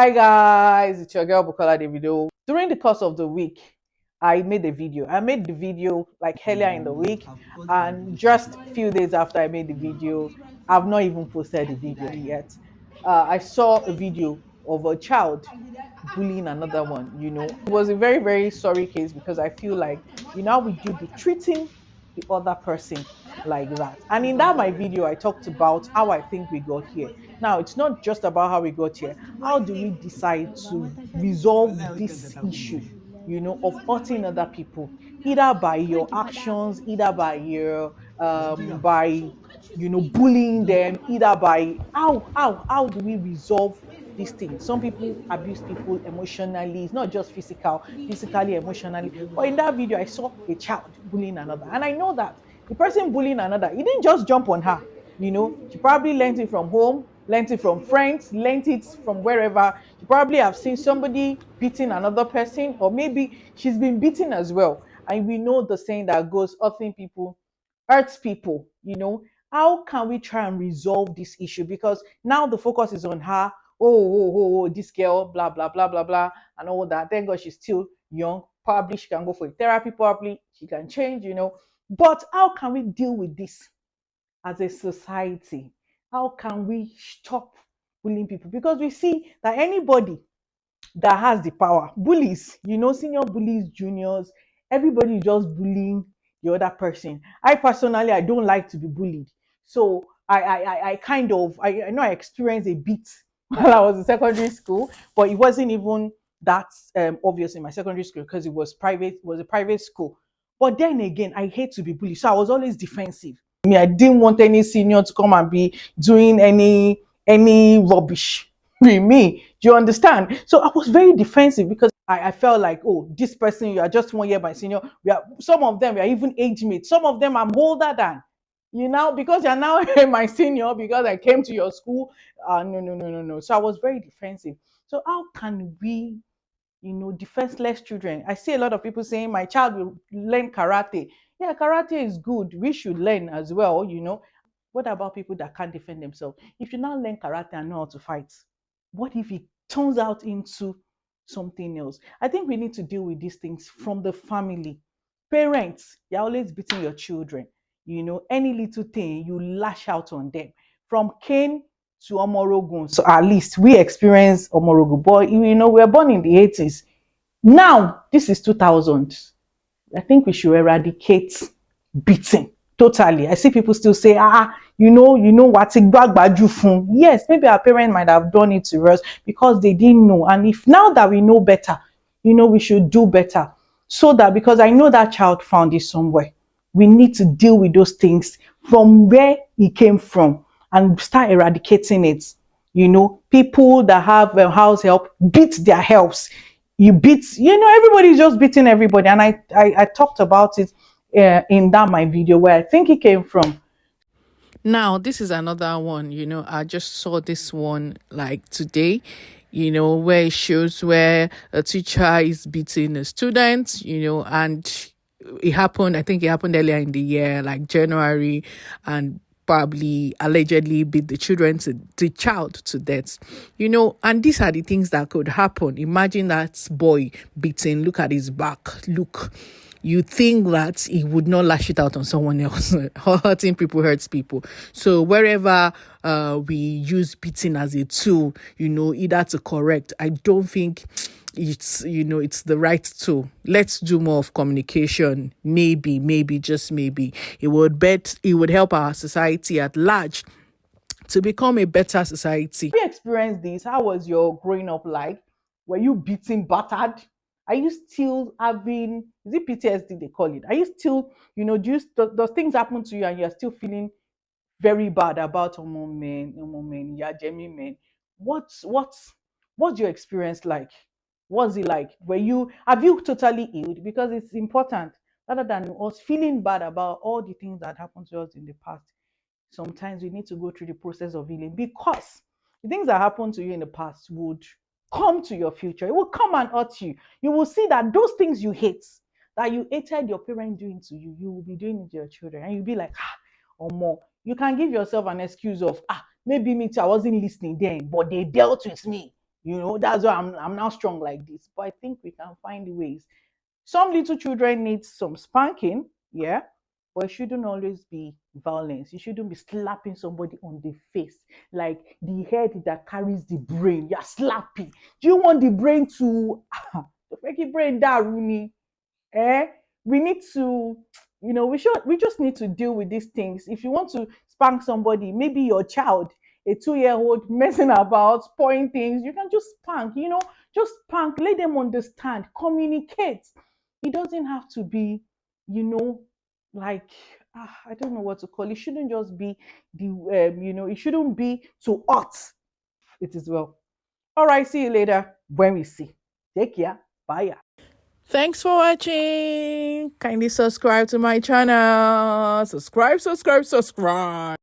Hi guys, it's your girl BukoladavidO. During the course of the week, I made a video. I made the video like earlier in the week, and just a few days after I made the video, I've not even posted the video yet. I saw a video of a child bullying another one. It was a very, very sorry case because I feel like, how would you be treating the other person like that? And in that my video, I talked about how I think we got here. Now, it's not just about how we got here. How do we decide to resolve this issue, of hurting other people, either by your actions, either by your by bullying them, either by how do we resolve these things? Some people abuse people emotionally. It's not just physically, emotionally. But in that video, I saw a child bullying another, and I know that the person bullying another, he didn't just jump on her. She probably learned it from home, learned it from friends, learned it from wherever. She probably have seen somebody beating another person, or maybe she's been beaten as well. And we know the saying that goes, hurting people hurts people. How can we try and resolve this issue? Because now the focus is on her. This girl, blah blah blah blah blah, and all that. Thank God she's still young. Probably she can go for therapy. Probably she can change. But how can we deal with this as a society? How can we stop bullying people? Because we see that anybody that has the power, bullies, senior bullies, juniors, everybody is just bullying the other person. I personally, I don't like to be bullied. So I kind of, I know I experienced a bit while I was in secondary school, but it wasn't even that obvious in my secondary school because it was a private school. But then again, I hate to be bullied. So I was always defensive. I didn't want any senior to come and be doing any rubbish with me. Do you understand? So I was very defensive because I felt like, oh, this person, you are just 1 year my senior. Some of them we are even age mates. Some of them I'm older than. Because you're now my senior because I came to your school. No, no, no, no, no. So I was very defensive. So how can we, defenseless children? I see a lot of people saying my child will learn karate. Yeah, karate is good. We should learn as well. What about people that can't defend themselves? If you now learn karate and know how to fight, what if it turns out into something else? I think we need to deal with these things from the family. Parents, you're always beating your children. Any little thing, you lash out on them. From Cain to Omorogun. So at least we experience Omorogun. But we were born in the 80s. Now, this is 2000. I think we should eradicate beating totally. I see people still say, what you fun. Yes, maybe our parents might have done it to us because they didn't know. And if now that we know better, we should do better. So that, because I know that child found it somewhere. We need to deal with those things from where it came from and start eradicating it. People that have house help beat their helps. You beat, everybody's just beating everybody. And I talked about it in that my video where I think it came from. Now, this is another one, I just saw this one like today, where it shows where a teacher is beating a student, and I think it happened earlier in the year, like January, and probably allegedly beat the child to death, and these are the things that could happen. Imagine that boy beating, look at his back, look. You think that he would not lash it out on someone else. Hurting people hurts people. So wherever we use beating as a tool, either to correct, I don't think it's the right tool. Let's do more of communication. Maybe, just maybe. It would help our society at large to become a better society. Have you experienced this? How was your growing up like? Were you beaten, battered? Are you still having, is it PTSD they call it? Are you still, does things happen to you and you're still feeling very bad about men, yeah, Jamie men? What's your experience like? What's it like? Have you totally healed? Because it's important rather than us feeling bad about all the things that happened to us in the past. Sometimes we need to go through the process of healing because the things that happened to you in the past would come to your future. It will come and hurt you. You will see that those things you hate, that you hated your parents doing to you, you will be doing it to your children. And you'll be like, or more. You can give yourself an excuse of, maybe me too, I wasn't listening then, but they dealt with me. That's why I'm now strong like this. But I think we can find ways. Some little children need some spanking, yeah, but it shouldn't always be violence. You shouldn't be slapping somebody on the face, like the head that carries the brain. You're slapping. Do you want the brain to the fake brain that Rooney? Eh? We need to, we just need to deal with these things. If you want to spank somebody, maybe your child, a 2 year old messing about, spoiling things, you can just spank, just spank, let them understand, communicate. It doesn't have to be, you know, like, I don't know what to call it. It shouldn't just be it shouldn't be too hot. It is well. All right, see you later when we see. Take care. Bye. Yeah. Thanks for watching. Kindly subscribe to my channel. Subscribe, subscribe, subscribe.